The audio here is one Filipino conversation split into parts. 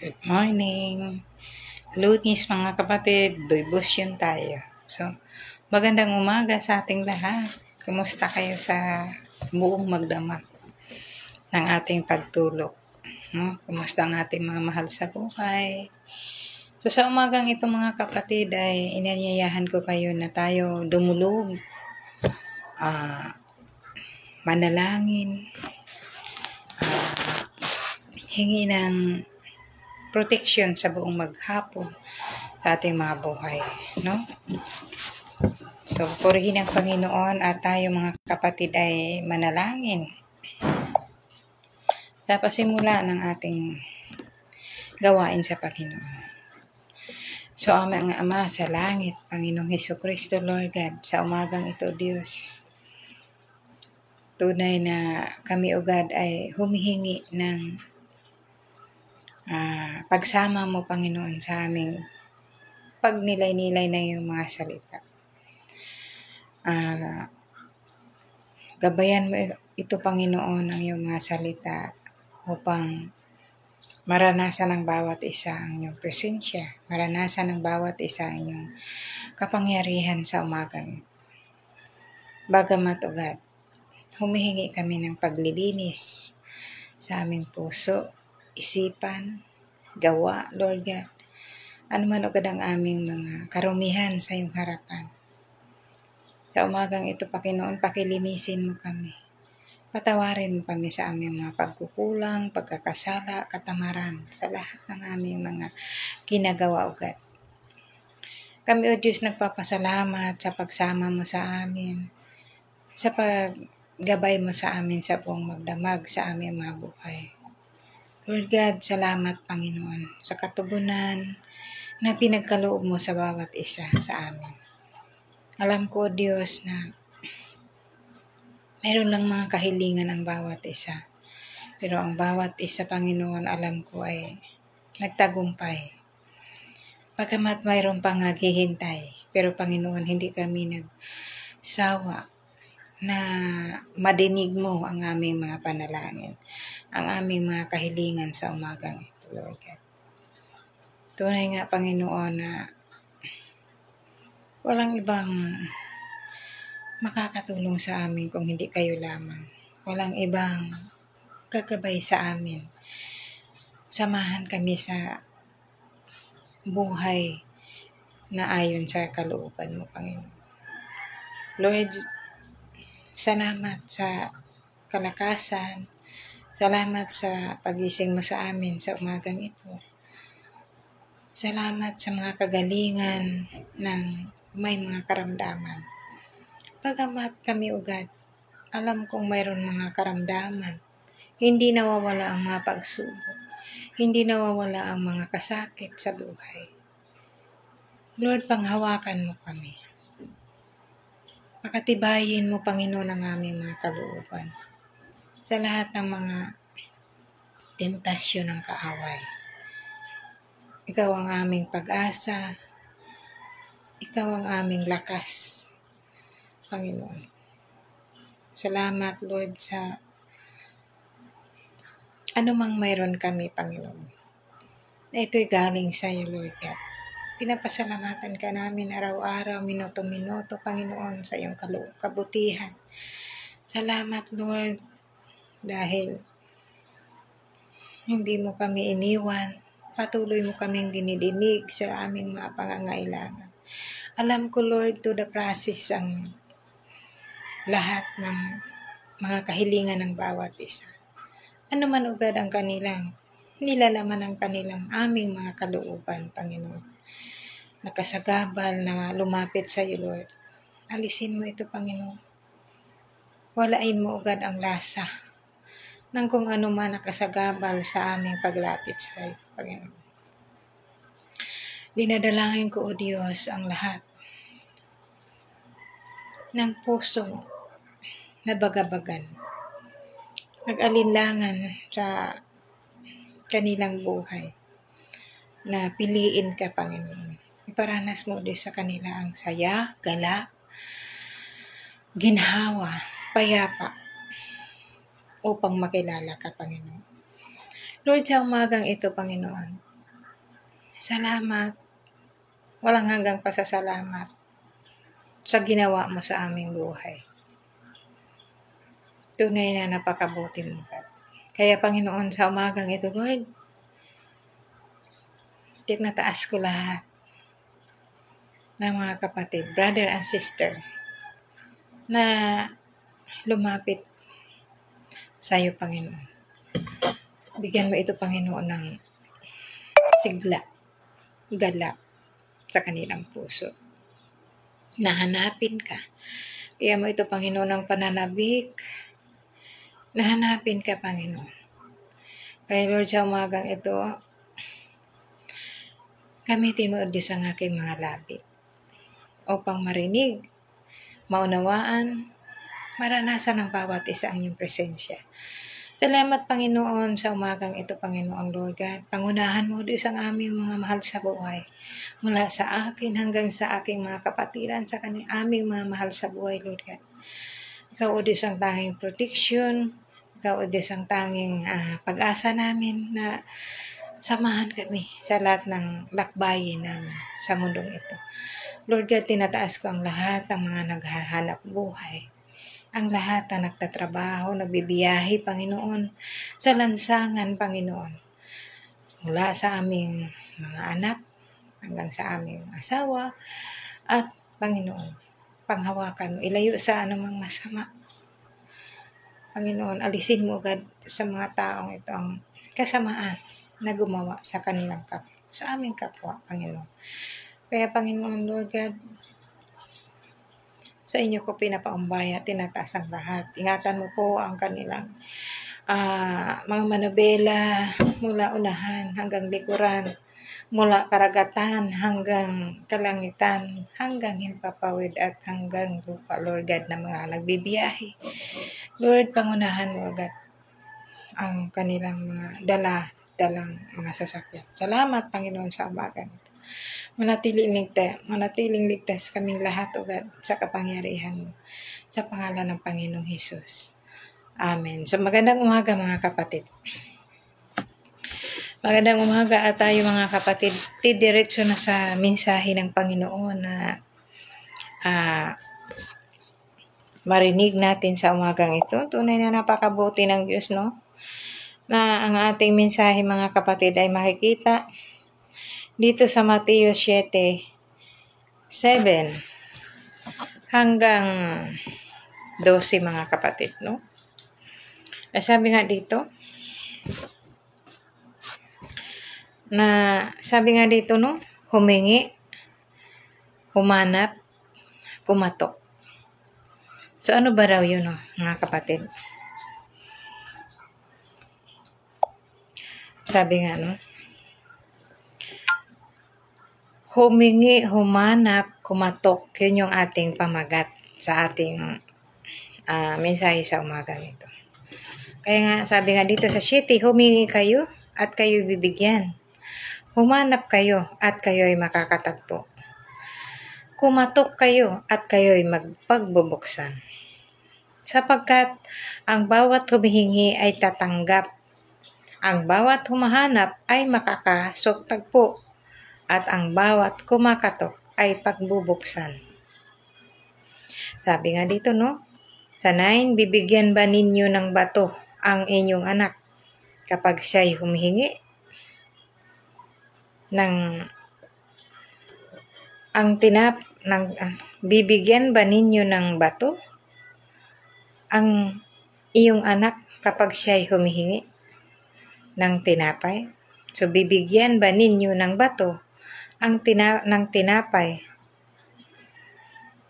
Good morning. Lunes mga kapatid, devotion tayo. So, magandang umaga sa ating lahat. Kumusta kayo sa buong magdamag ng ating pagtulog? No? Kumusta ang ating mga mahal sa buhay? So, sa umagang ito mga kapatid ay inanyayahan ko kayo na tayo dumulog, manalangin, hingi ng protection sa buong maghapon sa ating mga buhay, no? So, purihin ang Panginoon at tayo mga kapatid ay manalangin sa pasimula ng ating gawain sa Panginoon. So, aming Ama sa langit, Panginoong Hesukristo, Lord God, sa umagang ito, Diyos, tunay na kami, O God, ay humihingi ng pagsama mo, Panginoon, sa aming pagnilay-nilay na iyong mga salita. Gabayan mo ito, Panginoon, ang iyong mga salita upang maranasan ng bawat isa ang iyong presensya, maranasan ng bawat isa ang iyong kapangyarihan sa umagang ito. Bagamat, O God, humihingi kami ng paglilinis sa aming puso, isipan, gawa, Lord God. Ano man, O God, ang aming mga karumihan sa iyong harapan. Sa umagang ito, Panginoon, pakilinisin mo kami. Patawarin mo kami sa aming mga pagkukulang, pagkakasala, katamaran, sa lahat ng aming mga ginagawa, O God. Kami, O Diyos, nagpapasalamat sa pagsama mo sa amin, sa paggabay mo sa amin sa buong magdamag sa aming mga buhay. Lord God, salamat, Panginoon, sa katugunan na pinagkaloob mo sa bawat isa sa amin. Alam ko, Diyos, na mayroon lang mga kahilingan ang bawat isa. Pero ang bawat isa, Panginoon, alam ko ay nagtagumpay. Pagkamat mayroon pang naghihintay, pero Panginoon, hindi kami nagsawa na madinig mo ang aming mga panalangin, ang aming mga kahilingan sa umagang ito, Lord God. Tunay nga, Panginoon, na walang ibang makakatulong sa amin kung hindi kayo lamang. Walang ibang gagabay sa amin. Samahan kami sa buhay na ayon sa kalooban mo, Panginoon. Lord, salamat sa kalakasan. Salamat sa pagising mo sa amin sa umagang ito. Salamat sa mga kagalingan ng may mga karamdaman. Pagamat kami, O God, alam kong mayroon mga karamdaman. Hindi nawawala ang mga pagsubok. Hindi nawawala ang mga kasakit sa buhay. Lord, panghawakan mo kami. Pakatibayin mo, Panginoon, ang aming mga kalooban sa lahat ng mga tentasyon ng kaaway. Ikaw ang aming pag-asa. Ikaw ang aming lakas, Panginoon. Salamat, Lord, sa anumang mayroon kami, Panginoon. Na ito'y galing sa iyo, Lord God. Pinapasalamatan ka namin araw-araw, minuto-minuto, Panginoon, sa iyong kabutihan. Salamat, Lord, dahil hindi mo kami iniwan. Patuloy mo kaming dinidinig sa aming mga pangangailangan. Alam ko, Lord, to the process ang lahat ng mga kahilingan ng bawat isa. Ano man ugad ang kanilang nilalaman ng kanilang aming mga kalooban, Panginoon. Nakasagabal na lumapit sa iyo, Lord. Alisin mo ito, Panginoon. Walain mo ugad ang lasa ng kung ano man nakasagabal sa aming paglapit sa iyo, Panginoon. Dinadalangin ko, O Diyos, ang lahat ng pusong nabagabagan, nag-alinlangan sa kanilang buhay, na piliin ka, Panginoon. Iparanas mo, Diyos, sa kanila ang saya, gala, ginhawa, payapa, upang makilala ka, Panginoon. Lord, sa umagang ito, Panginoon, Salamat. Walang hanggang pasasalamat sa ginawa mo sa aming buhay. Tunay na napakabuti mo, God. Kaya Panginoon, sa umagang ito, Lord, tinataas ko lahat ng mga kapatid, brother and sister, na lumapit sa iyo, Panginoon. Bigyan mo ito, Panginoon, ng sigla, galak sa kanilang puso. Nahanapin ka. Bigyan mo ito, Panginoon, ng pananabik. Nahanapin ka, Panginoon. Kaya Lord, sa umagang ito, gamitin mo, Diyos, ang aking mga labi upang marinig, maunawaan, maranasan ng bawat isa ang iyong presensya. Salamat, Panginoon, sa umagang ito, Panginoon, Lord God. Pangunahan mo, Diyos, ang aming mga mahal sa buhay. Mula sa akin hanggang sa aking mga kapatiran, sa aming mga mahal sa buhay, Lord God. Ikaw, O Diyos, ang tanging protection. Ikaw, O Diyos, ang tanging pag-asa namin na samahan kami sa lahat ng lakbayin namin sa mundong ito. Lord God, tinataas ko ang lahat ng mga naghahanap buhay. Ang lahat na nagtatrabaho, nagbibiyahe, Panginoon, sa lansangan, Panginoon. Mula sa aming mga anak, hanggang sa aming asawa, at Panginoon, panghawakan mo, ilayo sa anumang masama. Panginoon, alisin mo agad sa mga taong ito ang kasamaan na gumawa sa kanilang kapwa, sa aming kapwa, Panginoon. Kaya Panginoon, Lord God, sa inyo ko pinapaumbaya, tinataas ang lahat. Ingatan mo po ang kanilang mga manobela mula unahan hanggang likuran, mula karagatan hanggang kalangitan, hanggang himpapawid at hanggang lupa, Lord God, na mga nagbibiyahe. Lord, pangunahan mo agad ang kanilang mga dalang mga sasakyan. Salamat, Panginoon, sa umagang ito. Manatiling ligtas kaming lahat, O God, sa kapangyarihan mo. Sa pangalan ng Panginoong Hesus. Amen. So magandang umaga, mga kapatid. Magandang umaga at tayo, mga kapatid. Diretso na sa mensahe ng Panginoon na marinig natin sa umagang ito. Tunay na napakabuti ng Diyos, no? Na ang ating mensahe, mga kapatid, ay makikita dito sa Mateo 7:7 hanggang 12, mga kapatid, no? Sabi nga dito, no? Humingi, humanap, kumatok. So ano ba raw yun, no, mga kapatid? Sabi nga, no? Humingi, humanap, kumatok. Yun yung ating pamagat sa ating mensahe sa umagang ito. Kaya nga, sabi nga dito sa city, humingi kayo at kayo bibigyan. Humanap kayo at kayo ay makakatagpo. Kumatok kayo at kayo ay magpagbubuksan. Sapagkat ang bawat humihingi ay tatanggap. Ang bawat humahanap ay makakasugtagpo. At ang bawat kumakatok ay pagbubuksan. Sabi nga dito, no? Sa 9, bibigyan ba ninyo ng bato ang inyong anak kapag siya'y humihingi? Bibigyan ba ninyo ng bato ang iyong anak kapag siya'y humihingi ng tinapay? So, bibigyan ba ninyo ng bato ng tinapay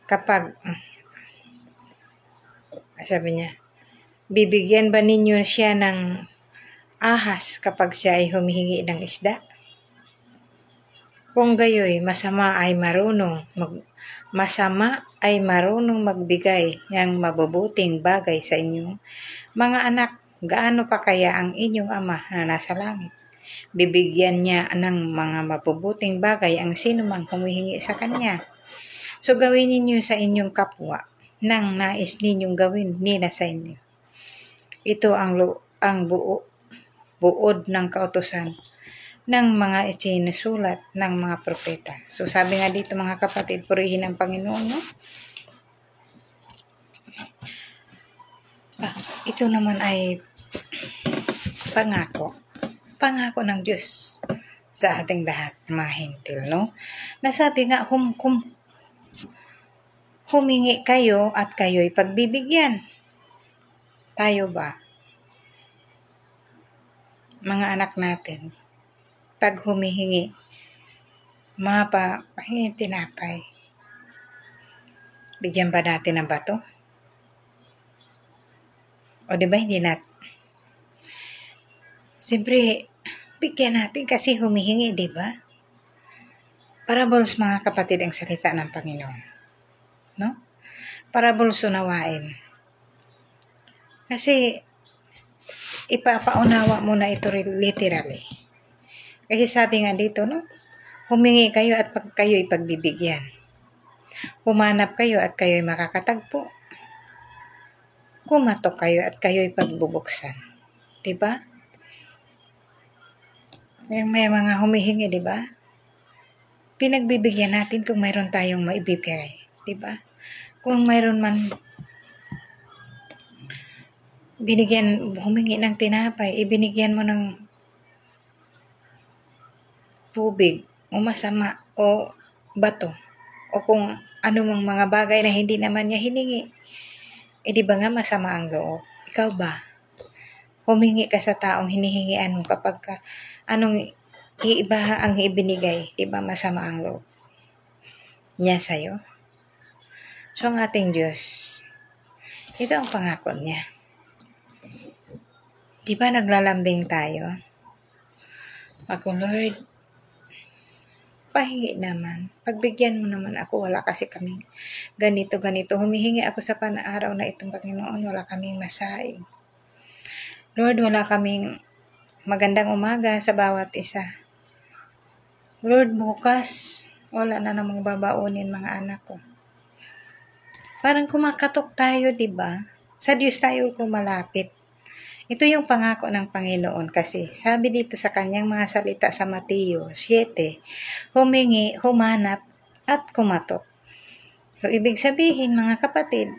kapag, sabi niya, bibigyan ba ninyo siya ng ahas kapag siya ay humihingi ng isda? Kung gayoy, masama ay marunong magbigay ng mabubuting bagay sa inyong mga anak. Gaano pa kaya ang inyong Ama na nasa langit? Bibigyan niya ng mga mabubuting bagay ang sino mang humihingi sa kanya. So gawin ninyo sa inyong kapwa nang nais ninyong gawin nila sa inyo. Ito ang buod ng kautusan ng mga isinusulat ng mga propeta. So sabi nga dito mga kapatid, purihin ang Panginoon, no? Ito naman ay pangako ng Diyos sa ating lahat, mga hintil, no? Nasabi nga, humingi kayo at kayo'y pagbibigyan. Tayo ba, mga anak natin, pag humihingi, pahingi tinapay, bigyan ba natin ng bato? O diba hindi natin? Siyempre, bigyan natin kasi humihingi, diba? Parables mga kapatid ang salita ng Panginoon. No? Parables unawain. Kasi, ipapaunawa mo na ito literally. Kasi sabi nga dito, no? Humingi kayo at kayo'y pagbibigyan. Humanap kayo at kayo'y makakatagpo. Kumatok kayo at kayo'y pagbubuksan. Diba? May mga humihingi, diba? Pinagbibigyan natin kung mayroon tayong maibigay. Diba? Kung mayroon man humingi ng tinapay, ibinigyan mo ng tubig, o masama, o bato, o kung anumang mga bagay na hindi naman niya hiningi, di ba nga masama ang loob? Ikaw ba? Humingi ka sa taong hinihingian mo kapag anong iba ang ibinigay, di ba masama ang loob niya sa'yo? So ang ating Diyos, ito ang pangako niya. Di ba naglalambing tayo? Ako, Lord, pahingi naman. Pagbigyan mo naman ako, wala kasi kaming ganito. Humihingi ako sa araw na itong Panginoon, wala kaming masaing. Lord, wala kaming magandang umaga sa bawat isa. Lord, bukas, wala na namang babaunin mga anak ko. Parang kumakatok tayo, diba? Sa Diyos tayo kumalapit. Ito yung pangako ng Panginoon kasi sabi dito sa kanyang mga salita sa Mateo 7, humingi, humanap, at kumatok. So, ibig sabihin mga kapatid,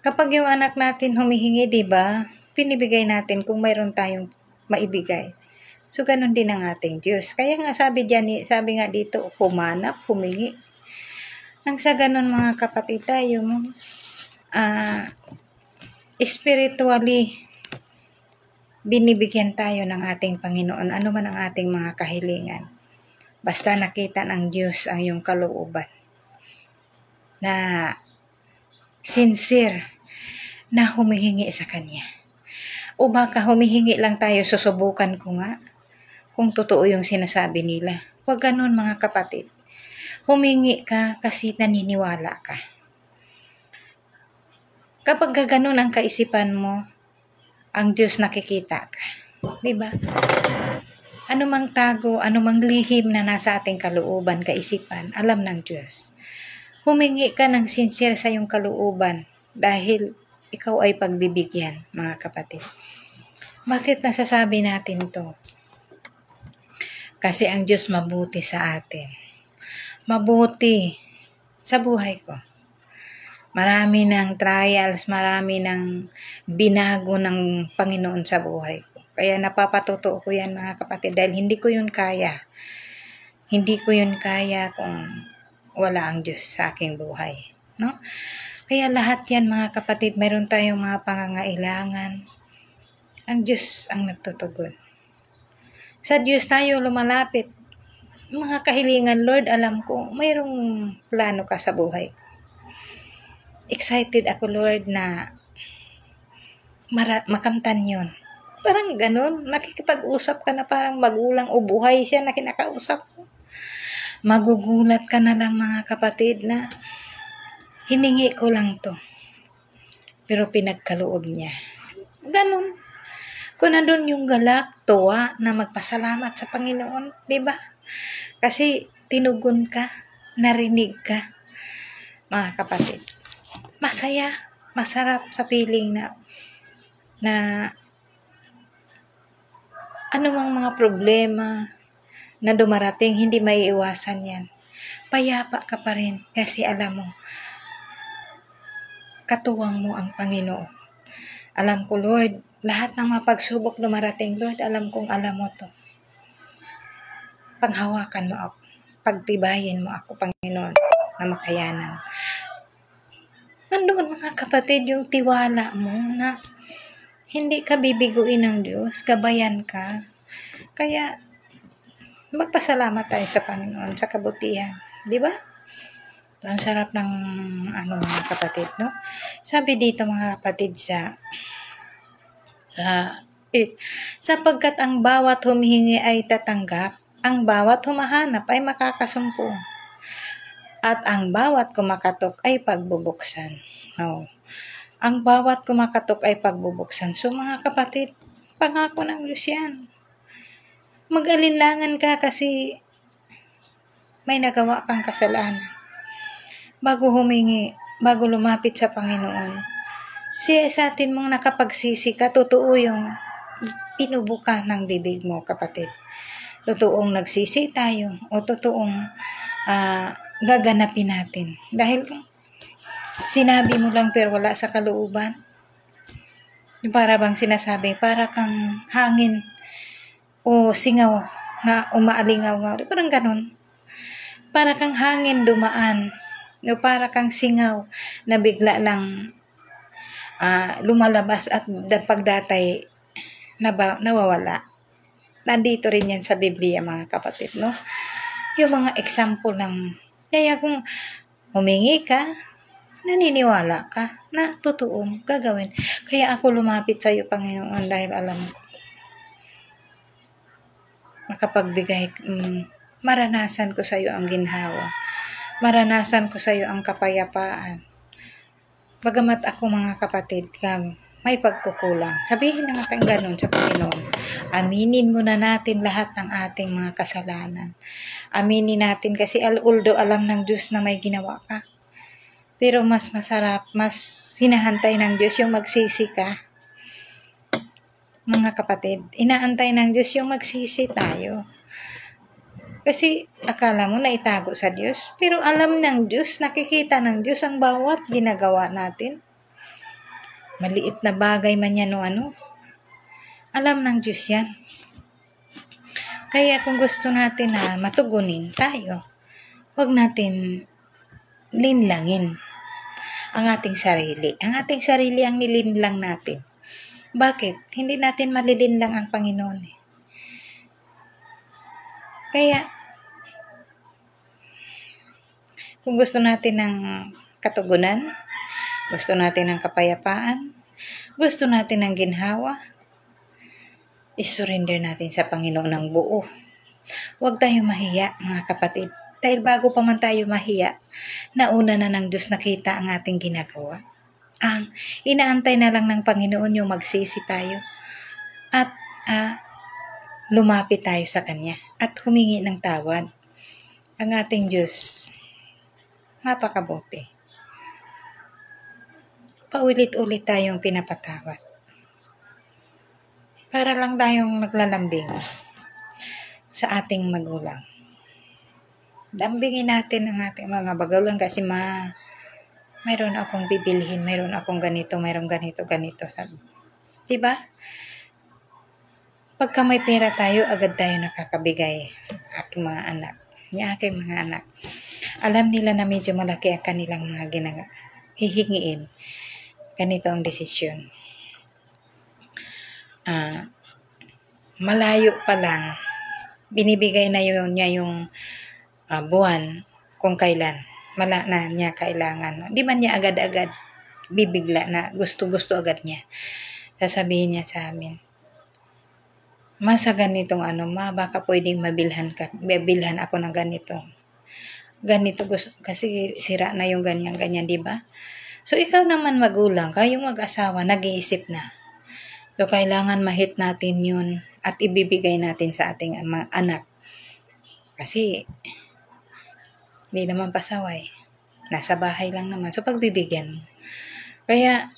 kapag yung anak natin humihingi, diba? Pinibigay natin kung mayroon tayong maibigay. So, ganun din ang ating Diyos. Kaya nga sabi nga dito, humanap, humingi. Nang sa ganun mga kapatid tayo, spiritually, binibigyan tayo ng ating Panginoon, ano man ang ating mga kahilingan. Basta nakita ng Diyos ang iyong kalooban. Na sincere na humihingi sa Kanya. O baka humihingi lang tayo, susubukan ko nga kung totoo yung sinasabi nila. Huwag ganun mga kapatid. Humingi ka kasi naniniwala ka. Kapag ganun ang kaisipan mo, ang Diyos nakikita ka. Diba? Anumang tago, anumang lihim na nasa ating kalooban, kaisipan, alam ng Diyos. Humingi ka ng sincere sa iyong kalooban dahil ikaw ay pagbibigyan, mga kapatid. Bakit nasasabi natin to? Kasi ang Diyos mabuti sa atin. Mabuti sa buhay ko. Marami ng trials, marami ng binago ng Panginoon sa buhay ko. Kaya napapatuto ko yan mga kapatid dahil hindi ko yun kaya. Hindi ko yun kaya kung wala ang Diyos sa aking buhay. No? Kaya lahat yan mga kapatid, mayroon tayong mga pangangailangan. Ang Diyos ang nagtutugon. Sa Diyos tayo lumalapit. Mga kahilingan, Lord, alam ko, mayroong plano ka sa buhay ko. Excited ako, Lord, na makamtan yun. Parang ganun, nakikipag-usap ka na parang magulang o buhay siya na kinakausap mo. Magugulat ka na lang mga kapatid na hiningi ko lang to. Pero pinagkaloob niya. Ganun. Kung nandun yung galak, tuwa na magpasalamat sa Panginoon, di ba? Kasi tinugon ka, narinig ka, mga kapatid. Masaya, masarap sa feeling na anumang mga problema, na dumarating, hindi maiiwasan yan. Payapa ka pa rin kasi alam mo, katuwang mo ang Panginoon. Alam ko, Lord, lahat ng mga pagsubok dumarating, Lord, alam kong alam mo to. Panghawakan mo ako. Pagtibayin mo ako, Panginoon, na makayanan. Nandoon mga kapatid, yung tiwala mo na hindi ka bibiguin ng Diyos, gabayan ka. Kaya, magpasalamat tayo sa Panginoon, sa kabutihan. Di ba? Ang sarap ng mga kapatid, no? Sabi dito mga kapatid sapagkat ang bawat humihingi ay tatanggap, ang bawat humahanap ay makakasumpo, at ang bawat kumakatok ay pagbubuksan. No. Ang bawat kumakatok ay pagbubuksan. So mga kapatid, pangako ng Diyos yan. Mag-alinlangan ka kasi may nagawa kang kasalanan. Bago humingi, bago lumapit sa Panginoon, siya sa atin mong nakapagsisi ka, totoo yung pinubuka ng bibig mo, kapatid. Totoong nagsisi tayo o totoong gaganapin natin. Dahil sinabi mo lang pero wala sa kalooban. Yung para bang sinasabi, para kang hangin o singaw na umaalingaw. Parang ganun. Para kang hangin dumaan. O para kang singaw na bigla lang lumalabas at pagdatay nawawala. Nandito rin yan sa Biblia, mga kapatid, no? Yung mga example ng, kaya kung humingi ka, naniniwala ka na totoong gagawin. Kaya ako lumapit sa iyo, Panginoon, dahil alam ko, makapagbigay, maranasan ko sa iyo ang ginhawa. Maranasan ko sa iyo ang kapayapaan. Bagamat ako, mga kapatid, may pagkukulang. Sabihin na natin ganun sa Panginoon. Aminin muna natin lahat ng ating mga kasalanan. Aminin natin kasi although alam ng Diyos na may ginawa ka. Pero mas masarap, mas hinahantay ng Diyos yung magsisi ka. Mga kapatid, inaantay ng Diyos yung magsisi tayo. Kasi akala mo na itago sa Diyos. Pero alam ng Diyos, nakikita ng Diyos ang bawat ginagawa natin. Maliit na bagay man yan o ano. Alam ng Diyos yan. Kaya kung gusto natin na matugunin tayo, huwag natin linlangin ang ating sarili. Ang ating sarili ang nilinlang natin. Bakit? Hindi natin malilinlang ang Panginoon. Kaya, kung gusto natin ng katugunan, gusto natin ng kapayapaan, gusto natin ng ginhawa, isurrender natin sa Panginoon ng buo. Huwag tayong mahiya, mga kapatid. Dahil bago pa man tayo mahiya, nauna na ng Diyos nakita ang ating ginagawa. Ang inaantay na lang ng Panginoon yung magsisi tayo at lumapit tayo sa Kanya at humingi ng tawad. Ang ating Diyos, napakabuti. Paulit-ulit tayong pinapatawad. Para lang tayong naglalambing sa ating magulang. Lambingin natin ang ating mga magulang kasi mayroon akong bibilhin, mayroon akong ganito, mayroon ganito. Sabi. Diba? Pagka may pera tayo, agad tayo nakakabigay. Aking mga anak. Aking mga anak. Alam nila na medyo malaki ang kanilang mga hihingiin. Ganito ang desisyon. Malayo pa lang, binibigay na niya yung buwan kung kailan. Na niya kailangan. Di man niya agad-agad bibigla na gusto-gusto agad niya. Sasabihin niya sa amin, sa ganitong baka pwedeng mabilhan ako ng ganito. Ganito gusto, kasi sira na yung ganyan, di ba? So, ikaw naman magulang, kayong mag-asawa, nag-iisip na. So, kailangan mahit natin yun at ibibigay natin sa ating mga anak. Kasi, hindi naman pasaway. Nasa bahay lang naman. So, pagbibigyan mo. Kaya,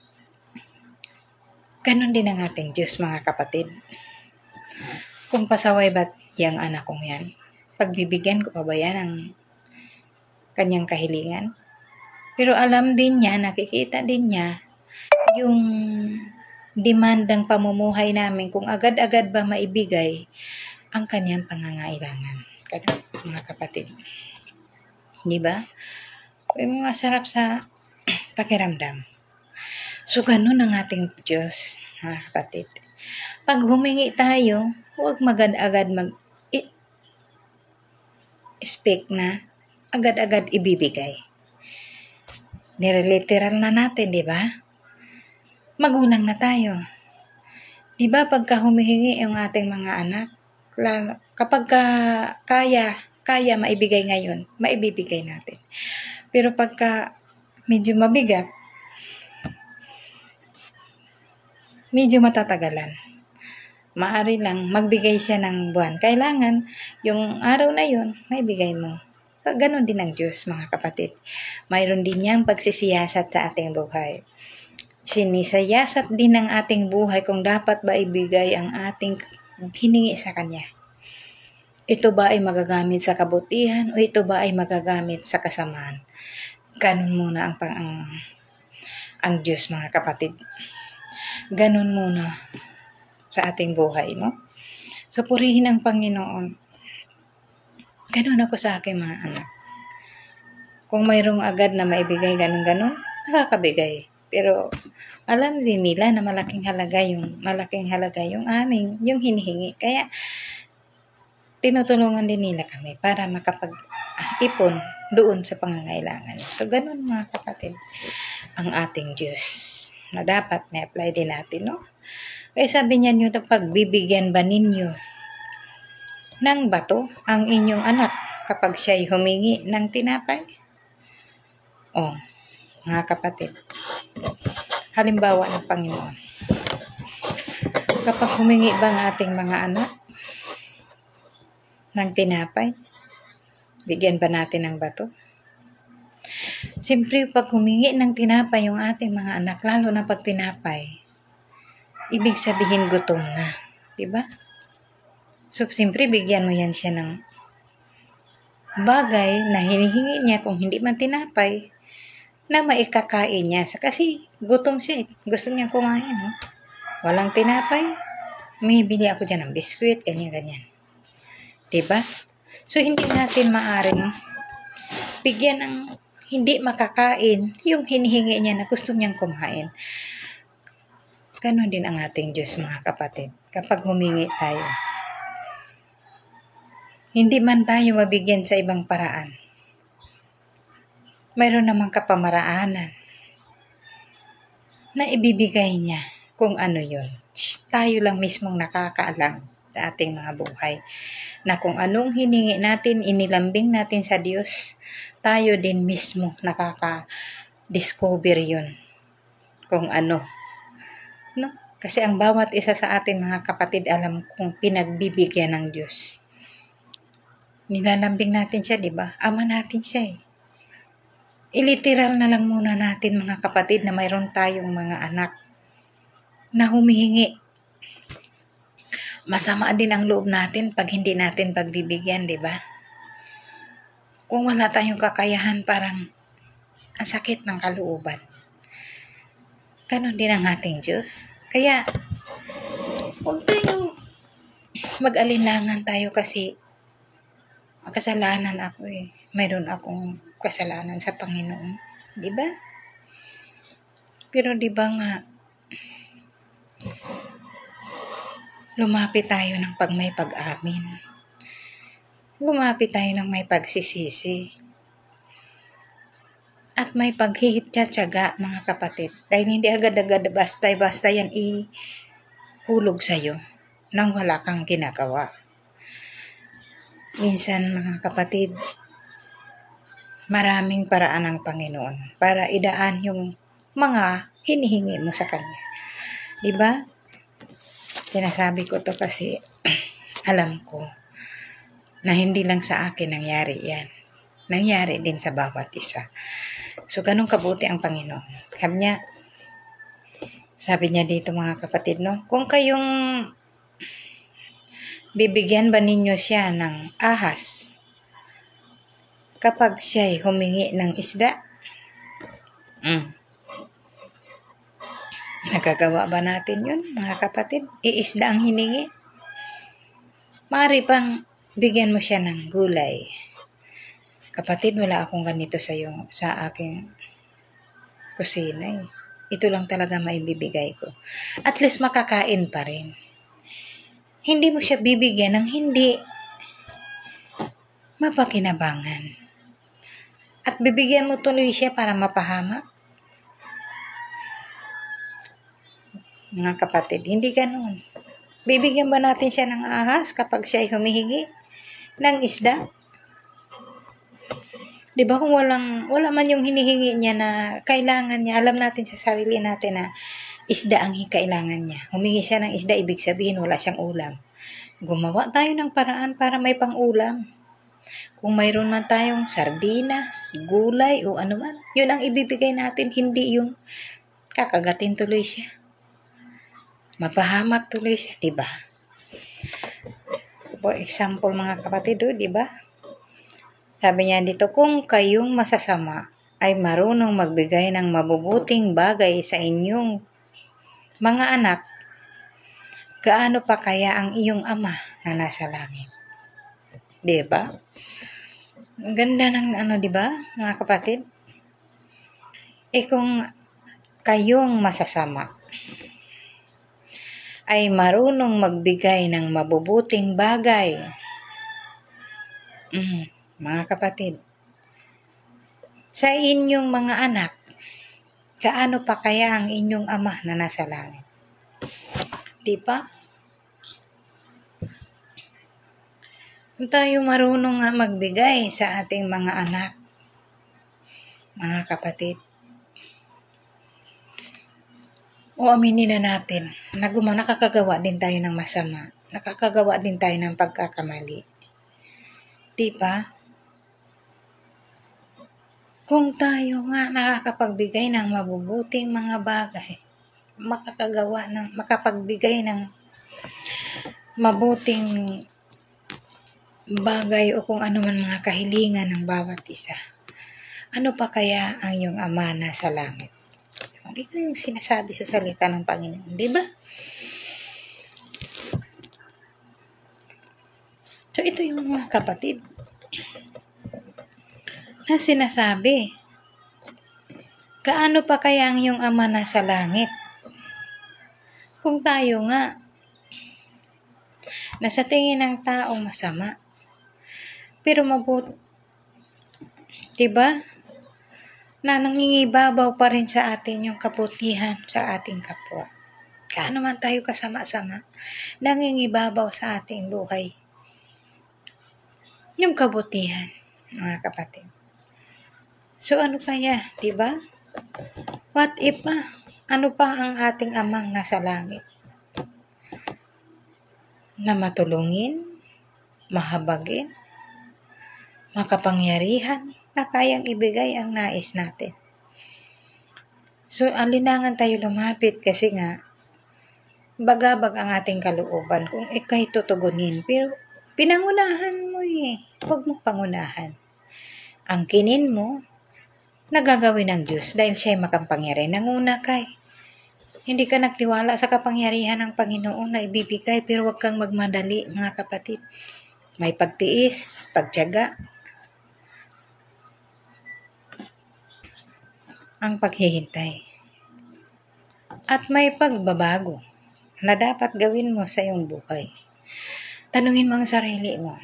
ganun din ang ating Diyos, mga kapatid. Kung pasaway ba't yung anak kong yan? Pagbibigyan ko pa ba yan ang kanyang kahilingan? Pero alam din niya, nakikita din niya yung demandang pamumuhay namin kung agad-agad ba maibigay ang kanyang pangangailangan. Mga kapatid. Di ba? Yung masarap sa pakiramdam. So, ganun ang ating Diyos, mga kapatid. Pag humingi tayo, huwag magad-agad mag-speak na agad-agad ibibigay. Nireliteral na natin, di ba? Magulang na tayo. Di ba pagka humihingi yung ating mga anak, kapag kaya maibigay ngayon, maibibigay natin. Pero pagka medyo mabigat, medyo matatagalan. Maaari lang magbigay siya ng buwan. Kailangan yung araw na yun, maibigay mo. Ganon din ang Diyos, mga kapatid. Mayroon din niyang pagsisiyasat sa ating buhay. Sinisiyasat din ng ating buhay kung dapat ba ibigay ang ating hiningi sa Kanya. Ito ba ay magagamit sa kabutihan o ito ba ay magagamit sa kasamaan? Ganon muna ang Diyos, mga kapatid. Ganon muna sa ating buhay, no? So, purihin ang Panginoon. Ganon ako sa aking mga anak. Kung mayroong agad na maibigay ganon-ganon, nakakabigay. Pero alam din nila na malaking halaga yung yung hinihingi. Kaya tinutulungan din nila kami para makapag-ipon doon sa pangangailangan. So, ganon mga kapatid ang ating Diyos na dapat may apply din natin, no? Kaya sabi niya nyo na pagbibigyan ba ninyo ng bato ang inyong anak kapag siya'y humingi ng tinapay? Oh, mga kapatid, halimbawa ng Panginoon. Kapag humingi ba ang ating mga anak ng tinapay, bigyan ba natin ng bato? Siyempre, pag humingi ng tinapay yung ating mga anak, lalo na pag tinapay, ibig sabihin gutom na, di ba? So, siyempre, bigyan mo yan siya ng bagay na hinihingi niya kung hindi man tinapay na maikakain niya. Kasi gutom siya. Gusto niya kumain. No? Walang tinapay. May bili ako dyan ng biskwit, ganyan-ganyan. Diba? So, hindi natin maaring bigyan ng hindi makakain yung hinihingi niya na gusto niyang kumain. Ganon din ang ating Diyos, mga kapatid. Kapag humingi tayo, hindi man tayo mabigyan sa ibang paraan. Mayroon namang kapamaraanan na ibibigay niya kung ano yun. Tayo lang mismong nakakaalam sa ating mga buhay. Na kung anong hiningi natin, inilambing natin sa Diyos, tayo din mismo nakaka-discover yun. Kung ano. No? Kasi ang bawat isa sa atin, mga kapatid, alam kung pinagbibigyan ng Diyos. Nilalambing natin siya, di ba? Ama natin siya eh. Iliteral na lang muna natin, mga kapatid, na mayroon tayong mga anak na humihingi. Masama din ang loob natin pag hindi natin pagbibigyan, di ba? Kung wala tayong kakayahan, parang ang sakit ng kalooban. Ganon din ang ating Diyos. Kaya, huwag tayong mag-alinlangan tayo kasi kasalanan ako eh. Mayroon akong kasalanan sa Panginoon. Di ba? Pero di ba nga, lumapit tayo ng may pag-amin. Lumapit tayo ng may pagsisisi. At may paghihitya-tiyaga, mga kapatid. Dahil hindi agad-agad basta yan ihulog sa'yo nang wala kang ginagawa. Minsan, mga kapatid, maraming paraan ng Panginoon para idaan yung mga hinihingi mo sa Kanya. Diba? Sinasabi ko to kasi alam ko na hindi lang sa akin nangyari yan. Nangyari din sa bawat isa. So, ganun kabuti ang Panginoon. Sabi niya dito, mga kapatid, no? Kung kayong Bibigyan ba ninyo siya ng ahas kapag siya'y humingi ng isda? Nagagawa ba natin yun, mga kapatid? Iisda ang hiningi. Maaari pang bigyan mo siya ng gulay. Kapatid, wala akong ganito sa aking kusina. Ito lang talaga maibibigay ko. At least makakain pa rin. Hindi mo siya bibigyan ng hindi mapakinabangan. At bibigyan mo tuloy siya para mapahamak. Mga kapatid, hindi ganun. Bibigyan ba natin siya ng ahas kapag siya ay humihingi ng isda? Di ba kung wala man yung hinihingi niya na kailangan niya, alam natin sa sarili natin na isda ang kailangan niya. Humingi siya ng isda, ibig sabihin wala siyang ulam. Gumawa tayo ng paraan para may pang-ulam. Kung mayroon man tayong sardinas, gulay o ano man, yun ang ibibigay natin, hindi yung kakagatin tuloy siya. Mapahamak tuloy siya, di ba? For example, mga kapatid, di ba? Sabi niya dito, kung kayong masasama ay marunong magbigay ng mabubuting bagay sa inyong mga anak, gaano pa kaya ang iyong ama na nasa langit? Di ba? Ang ganda ng di ba, mga kapatid? Kung kayong masasama ay marunong magbigay ng mabubuting bagay, mga kapatid, sa inyong mga anak, gaano pa kaya ang inyong ama na nasa langit? Di ba? Kung tayo marunong nga magbigay sa ating mga anak, mga kapatid, o aminin na natin, nakakagawa din tayo ng masama, nakakagawa din tayo ng pagkakamali. Di ba? Kung tayo nga nakakapagbigay ng mabubuting mga bagay, makapagbigay ng mabuting bagay o kung ano man mga kahilingan ng bawat isa, ano pa kaya ang iyong ama na sa langit? Dito yung sinasabi sa salita ng Panginoon, di ba? So ito yung mga kapatid na sinasabi, gaano pa kaya ang iyong ama na sa langit? Kung tayo nga, na sa tingin ng tao masama, pero mabuti, diba? Na nangingibabaw pa rin sa atin yung kabutihan sa ating kapwa. Gaano man tayo kasama-sama, nangingibabaw sa ating buhay yung kabutihan, mga kapatid. So ano kaya, diba? What if ano pa ang ating amang nasa langit? Na matulungin, mahabagin, makapangyarihan, na kayang ibigay ang nais natin. So alinangan tayo lumapit kasi nga, bagabag ang ating kalooban kung ikay tutugunin. Pero pinangunahan mo huwag mong pangunahan. Ang kinin mo, nagagawin ng Diyos dahil siya'y makapangyarihan. Nanguna kay. Hindi ka nagtiwala sa kapangyarihan ng Panginoon na ibibigay, pero huwag kang magmadali, mga kapatid. May pagtiis, pagtiyaga, ang paghihintay. At may pagbabago na dapat gawin mo sa iyong buhay. Tanungin mo ang sarili mo,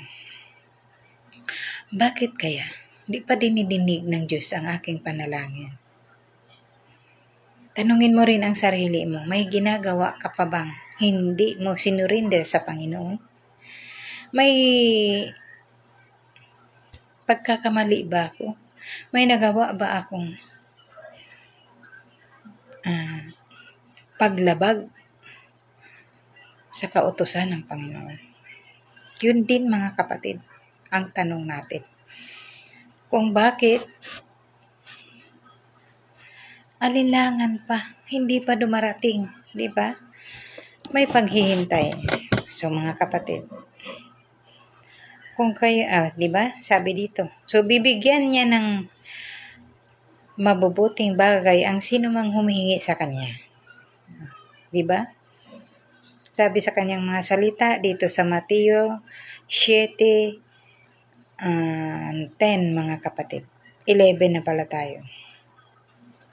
bakit kaya di pa dinidinig ng Diyos ang aking panalangin? Tanungin mo rin ang sarili mo, may ginagawa ka pa bang hindi mo sinurinder sa Panginoon? May pagkakamali ba ako? May nagawa ba akong paglabag sa kautusan ng Panginoon? Yun din, mga kapatid, ang tanong natin. Kung bakit alinlangan pa, hindi pa dumarating, di ba? May paghihintay. So mga kapatid, Kung kayo, di ba? Sabi dito. So, bibigyan niya ng mabubuting bagay ang sino mang humihingi sa kanya. Di ba? Sabi sa kanyang mga salita dito sa Mateo 7, 10 mga kapatid. 11 na pala tayo.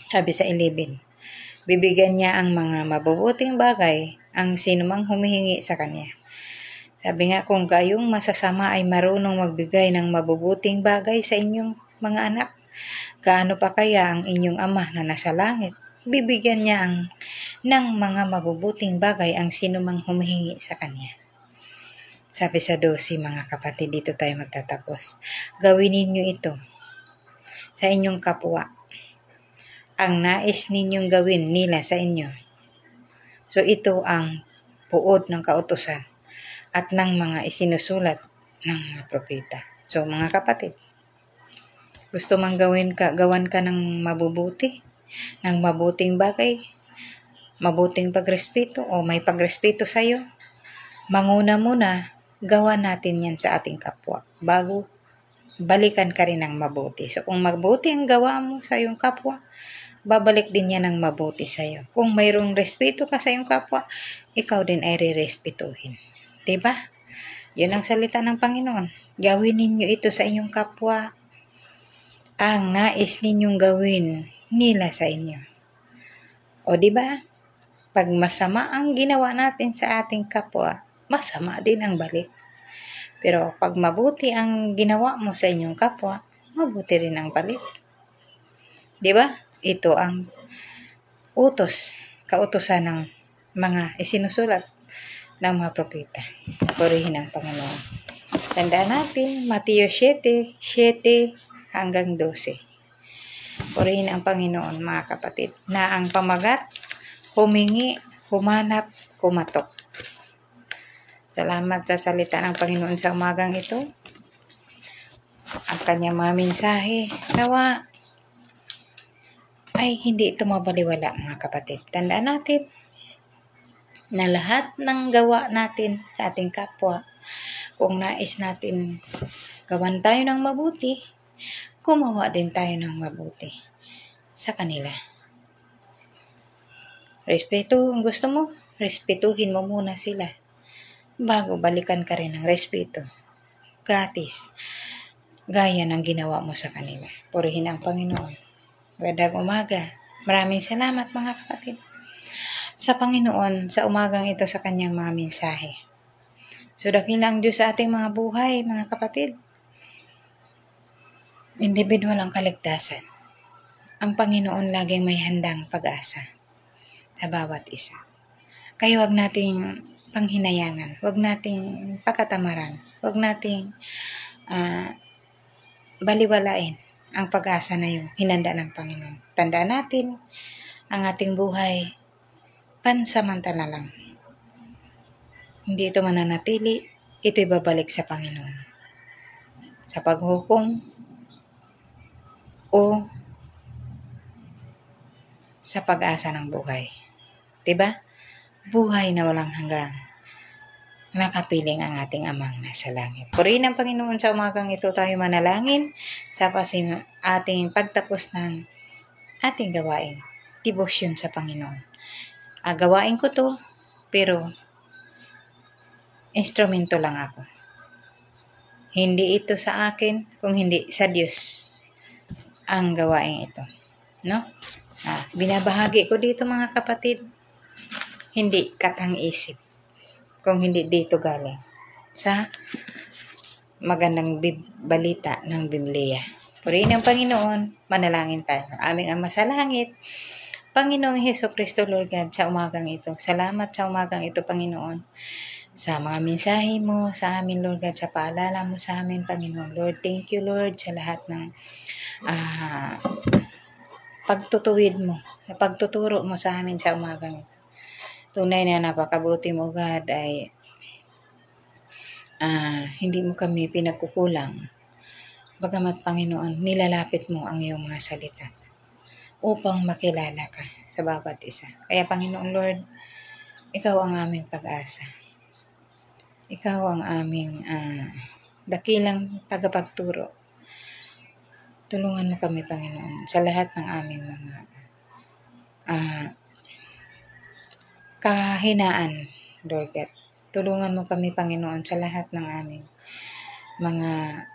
Sabi sa 11, bibigyan niya ang mga mabubuting bagay ang sino mang humihingi sa kanya. Sabi nga, kung kayong masasama ay marunong magbigay ng mabubuting bagay sa inyong mga anak, gaano pa kaya ang inyong ama na nasa langit? Bibigyan niya ng mga mabubuting bagay ang sino mang humihingi sa kanya. Sabi sa 12 mga kapatid, dito tayo magtatapos. Gawin ninyo ito sa inyong kapwa, ang nais ninyong gawin nila sa inyo. So ito ang puod ng kautusan at ng mga isinusulat ng mga propeta. So mga kapatid, gusto mang gawan ka ng mabubuti, ng mabuting bagay, mabuting pagrespeto o may pagrespeto sa'yo, manguna muna, gawa natin yan sa ating kapwa bago balikan ka rin ng mabuti. So kung mabuti ang gawa mo sa iyong kapwa, babalik din yan ng mabuti sa'yo. Kung mayroong respeto ka sa iyong kapwa, ikaw din ay re-respetuhin. Diba? Yun ang salita ng Panginoon. Gawin ninyo ito sa inyong kapwa, ang nais ninyong gawin nila sa inyo. O diba? Pag masama ang ginawa natin sa ating kapwa, masama din ang balik. Pero pag mabuti ang ginawa mo sa inyong kapwa, mabuti rin ang balik. Diba? Ito ang kautusan ng mga isinusulat ng mga propeta. Purihin ang Panginoon. Tandaan natin, Mateo 7 hanggang 12. Purihin ang Panginoon mga kapatid, na ang pamagat, humingi, humanap, kumatok. Salamat sa salita ng Panginoon sa umagang ito. Ang kanyang mga mensahe, nawa ay hindi ito mabaliwala mga kapatid. Tandaan natin na lahat ng gawa natin sa ating kapwa, kung nais natin gawan tayo ng mabuti, gumawa din tayo ng mabuti sa kanila. Kung gusto mo, respetuhin mo muna sila bago balikan ka rin ng respeto. Gatis, gaya ng ginawa mo sa kanila. Purihin ang Panginoon. Magandang umaga. Maraming salamat mga kapatid sa Panginoon sa umagang ito sa kanyang mga mensahe. So dakila ang Diyos sa ating mga buhay, mga kapatid. Individual ang kaligtasan. Ang Panginoon laging may handang pag-asa sa bawat isa. Kaya wag nating panghinayangan, wag nating pakatamaran, wag nating baliwalain ang pag-asa na yung hinanda ng Panginoon. Tandaan natin, ang ating buhay pansamantala lang. Hindi ito mananatili, ito'y babalik sa Panginoon. Sa paghukom o sa pag-asa ng buhay. Diba? Buhay na walang hanggang. Nakapiling ang ating amang nasa langit. Purihin ang Panginoon sa umagang ito, tayo manalangin sa ating pagtapos ng ating gawain. Debosyon sa Panginoon. Gawain ko to, pero instrumento lang ako. Hindi ito sa akin, kung hindi sa Diyos ang gawain ito. No? Binabahagi ko dito mga kapatid, hindi katang-isip, kung hindi dito galing sa magandang balita ng Biblia. Purihin ang Panginoon, manalangin tayo. Aming Ama sa langit, Panginoong Hesukristo, Lord God, sa umagang ito. Salamat sa umagang ito, Panginoon, sa mga mensahe mo sa amin, Lord God, sa paalala mo sa amin, Panginoon. Lord, thank you, Lord, sa lahat ng pagtutuwid mo, pagtuturo mo sa amin sa umagang ito. Tunay na napakabuti mo, God, ay hindi mo kami pinagkukulang. Bagamat, Panginoon, nilalapit mo ang iyong mga salita upang makilala ka sa bawat isa. Kaya, Panginoon Lord, ikaw ang aming pag-asa. Ikaw ang aming dakilang tagapagturo. Tulungan mo kami, Panginoon, sa lahat ng aming mga kahinaan, Lord God. Tulungan mo kami, Panginoon, sa lahat ng aming mga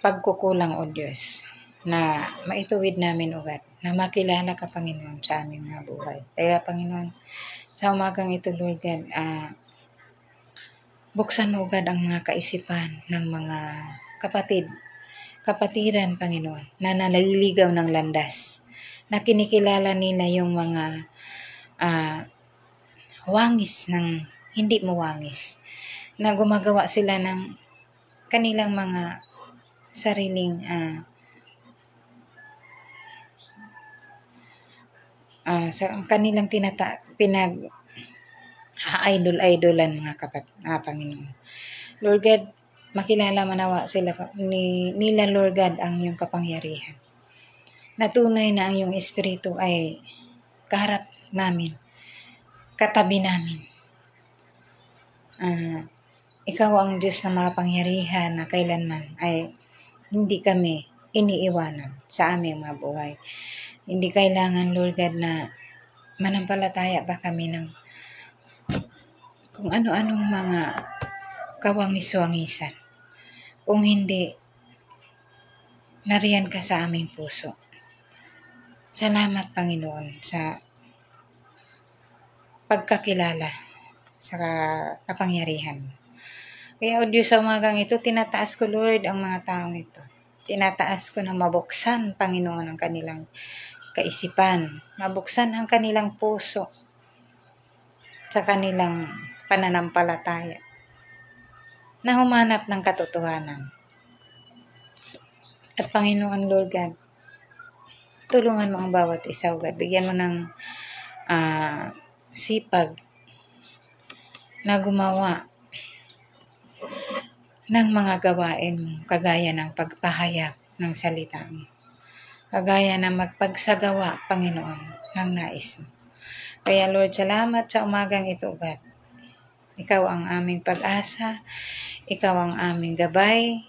pagkukulang, O Diyos, na maituwid namin, O God, na makilala ka, Panginoon, sa aming mga buhay. Kaya, Panginoon, sa umagang ito, Lord God, buksan mo, God, ang mga kaisipan ng mga kapatiran, Panginoon, na naliligaw ng landas, na kinikilala nila yung mga wangis ng hindi mo wangis, na gumagawa sila ng kanilang mga sariling sa kanilang idol-idolan mga Panginoon. Lord God, makilala manawa sila nila, Lord God, ang iyong kapangyarihan. Natunay na ang iyong espiritu ay kaharap namin, katabi namin. Ikaw ang Diyos na makapangyarihan na kailanman ay hindi kami iniiwanan sa aming mga buhay. Hindi kailangan, Lord God, na manampalataya pa kami ng kung ano-anong mga kawangis-wangisan. Kung hindi, nariyan ka sa aming puso. Salamat, Panginoon, sa pagkakilala sa kapangyarihan. Kaya, O Diyos, sa umagang ito, tinataas ko, Lord, ang mga taong ito. Tinataas ko na mabuksan, Panginoon, ang kanilang kaisipan. Mabuksan ang kanilang puso sa kanilang pananampalataya na humanap ng katotohanan. At Panginoon, Lord God, tulungan mo ang bawat isa, O God. Bigyan mo ng sipag na gumawa ng mga gawain mo, kagaya ng pagpahayag ng salita mo, kagaya ng magpagsagawa, Panginoon, ng nais mo. Kaya, Lord, salamat sa umagang ito, God. Ikaw ang aming pag-asa, ikaw ang aming gabay,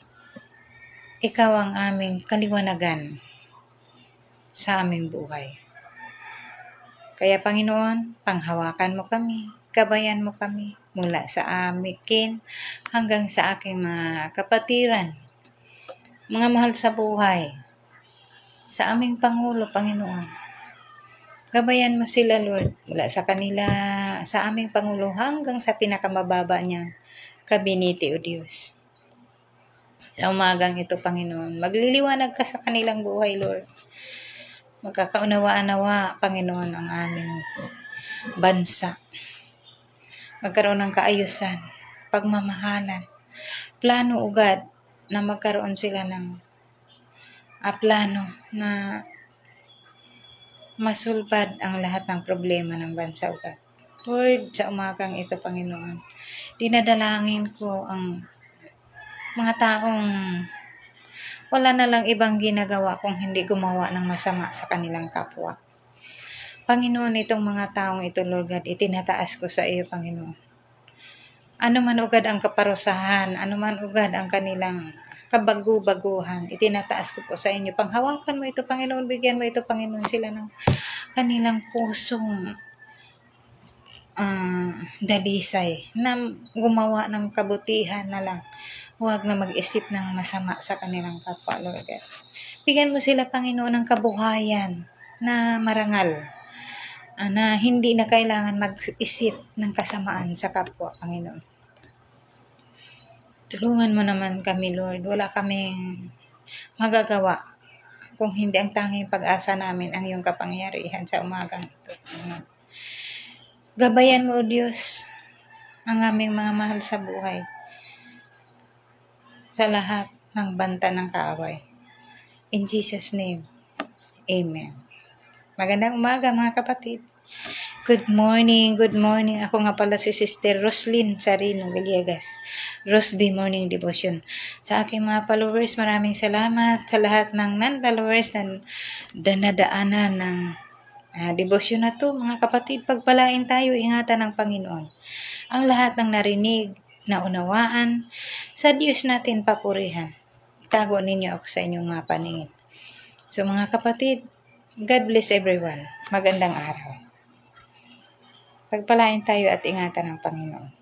ikaw ang aming kaliwanagan sa aming buhay. Kaya, Panginoon, panghawakan mo kami, gabayan mo kami mula sa amin hanggang sa aking mga kapatiran, mga mahal sa buhay, sa aming Pangulo, Panginoon. Gabayan mo sila, Lord, mula sa kanila, sa aming Pangulo hanggang sa pinakamababa niyang kabinete, O Diyos. Sa umagang ito, Panginoon, magliliwanag ka sa kanilang buhay, Lord. Magkakaunawaan-nawa, Panginoon, ang aming bansa. Magkaroon ng kaayusan, pagmamahalan, plano, ugad, na magkaroon sila ng plano na masulbad ang lahat ng problema ng bansa, ugad. Lord, sa umagang ito, Panginoon, dinadalangin ko ang mga taong wala na lang ibang ginagawa kung hindi gumawa ng masama sa kanilang kapwa. Panginoon, itong mga taong ito, Lord God, itinataas ko sa iyo, Panginoon. Ano man ugad ang kaparusahan, ano man ugad ang kanilang kabagu-baguhan, itinataas ko po sa inyo. Panghawakan mo ito, Panginoon, bigyan mo ito, Panginoon, sila ng kanilang pusong dalisay na gumawa ng kabutihan na lang. Huwag na mag-isip ng masama sa kanilang kapwa, Lord God. Bigyan mo sila, Panginoon, ng kabuhayan na marangal, na hindi na kailangan mag-isip ng kasamaan sa kapwa, Panginoon. Tulungan mo naman kami, Lord. Wala kaming magagawa kung hindi ang tanging pag-asa namin ang iyong kapangyarihan sa umagang ito, Panginoon. Gabayan mo, O Diyos, ang aming mga mahal sa buhay sa lahat ng banta ng kaaway. In Jesus' name, Amen. Magandang umaga, mga kapatid. Good morning, good morning. Ako nga pala si Sister Roslyn Sarino Villegas, Rosby Morning Devotion. Sa aking mga followers, maraming salamat. Sa lahat ng non-followers na danadaanan ng devotion na to, mga kapatid, pagpalain tayo, ingatan ng Panginoon. Ang lahat ng narinig, naunawaan. Sa Diyos natin papurihan. Itago ninyo ako sa inyong mga paningin. So mga kapatid, God bless everyone. Magandang araw. Pagpalain tayo at ingatan ng Panginoon.